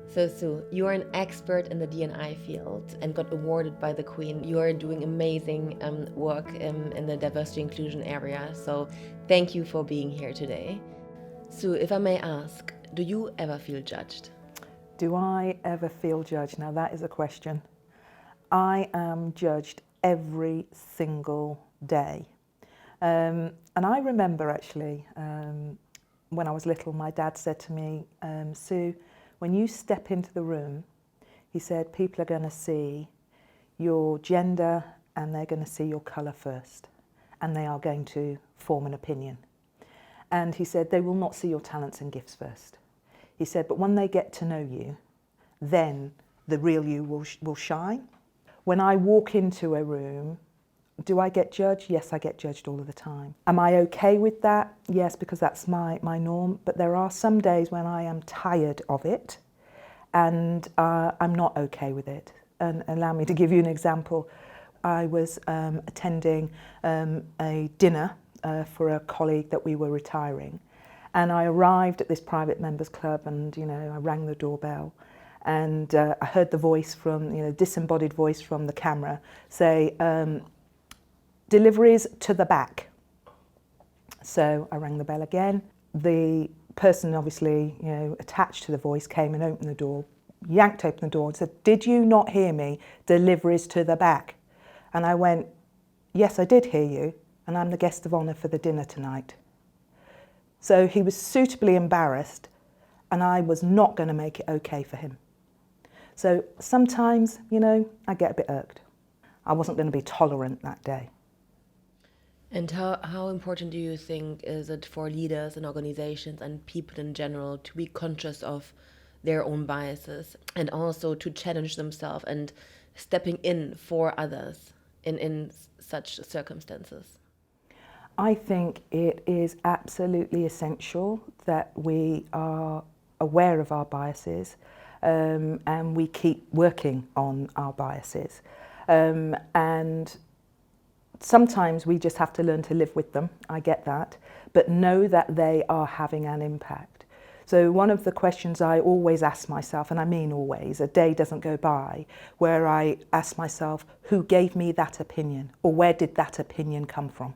So Sue, you are an expert in the D&I field and got awarded by the Queen. You are doing amazing work in the diversity inclusion area. So thank you for being here today. Sue, if I may ask, do you ever feel judged? Do I ever feel judged? Now that is a question. I am judged every single day. And I remember actually, when I was little, my dad said to me, Sue, when you step into the room, he said, people are going to see your gender and they're going to see your colour first. And they are going to form an opinion. And he said, they will not see your talents and gifts first. He said, but when they get to know you, then the real you will shine. When I walk into a room, do I get judged? Yes, I get judged all of the time. Am I okay with that? Yes, because that's my norm. But there are some days when I am tired of it and I'm not okay with it. And allow me to give you an example. I was attending a dinner for a colleague that we were retiring. And I arrived at this private members club and, I rang the doorbell. And I heard the voice from, disembodied voice from the camera say, deliveries to the back. So I rang the bell again. The person obviously, attached to the voice came and opened the door, yanked open the door and said, did you not hear me? Deliveries to the back. And I went, yes, I did hear you, and I'm the guest of honour for the dinner tonight. So he was suitably embarrassed, and I was not going to make it okay for him. So sometimes, I get a bit irked. I wasn't going to be tolerant that day. And how important do you think is it for leaders and organizations and people in general to be conscious of their own biases and also to challenge themselves and stepping in for others in such circumstances? I think it is absolutely essential that we are aware of our biases and we keep working on our biases. And sometimes we just have to learn to live with them, I get that, but know that they are having an impact. So one of the questions I always ask myself, and I mean always, a day doesn't go by where I ask myself, who gave me that opinion, or where did that opinion come from?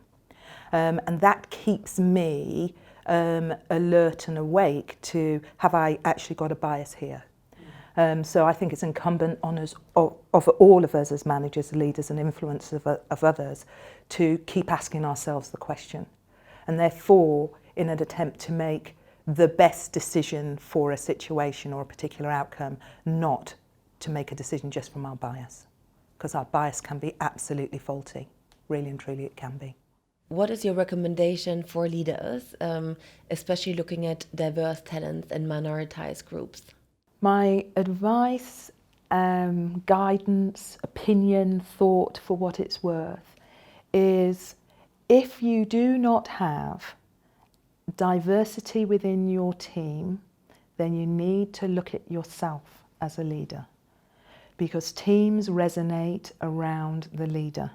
And that keeps me alert and awake to, have I actually got a bias here? So I think it's incumbent on us, of all of us as managers, leaders and influencers of others, to keep asking ourselves the question. And therefore, in an attempt to make the best decision for a situation or a particular outcome, not to make a decision just from our bias. Because our bias can be absolutely faulty. Really and truly it can be. What is your recommendation for leaders, especially looking at diverse talents and minoritized groups? My advice, guidance, opinion, thought, for what it's worth, is if you do not have diversity within your team, then you need to look at yourself as a leader, because teams resonate around the leader.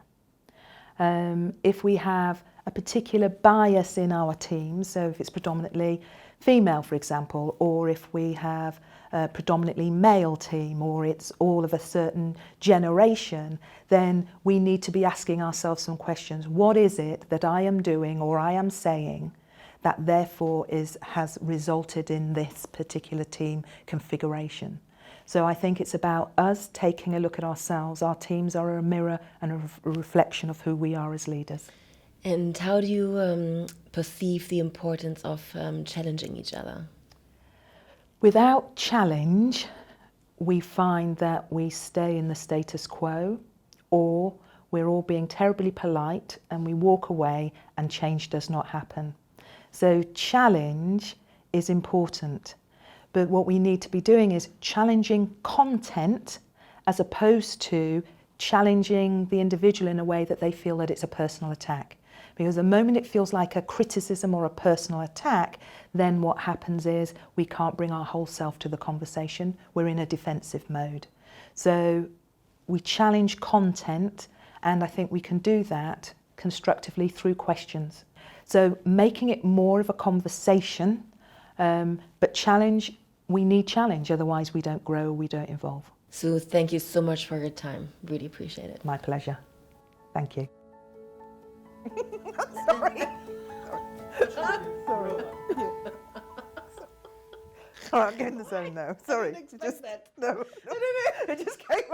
If we have a particular bias in our teams, so if it's predominantly female, for example, or if we have a predominantly male team, or it's all of a certain generation, then we need to be asking ourselves some questions. What is it that I am doing or I am saying that therefore has resulted in this particular team configuration? So I think it's about us taking a look at ourselves. Our teams are a mirror and a reflection of who we are as leaders. And how do you perceive the importance of challenging each other? Without challenge, we find that we stay in the status quo, or we're all being terribly polite and we walk away and change does not happen. So challenge is important. But what we need to be doing is challenging content as opposed to challenging the individual in a way that they feel that it's a personal attack. Because the moment it feels like a criticism or a personal attack, then what happens is we can't bring our whole self to the conversation. We're in a defensive mode. So we challenge content, and I think we can do that constructively through questions. So making it more of a conversation, but challenge we need challenge, otherwise we don't grow, we don't evolve. Sue, thank you so much for your time. Really appreciate it. My pleasure. Thank you. Sorry. Sorry. Oh, I'm getting the zone now. Sorry. I didn't expect that. No. It just came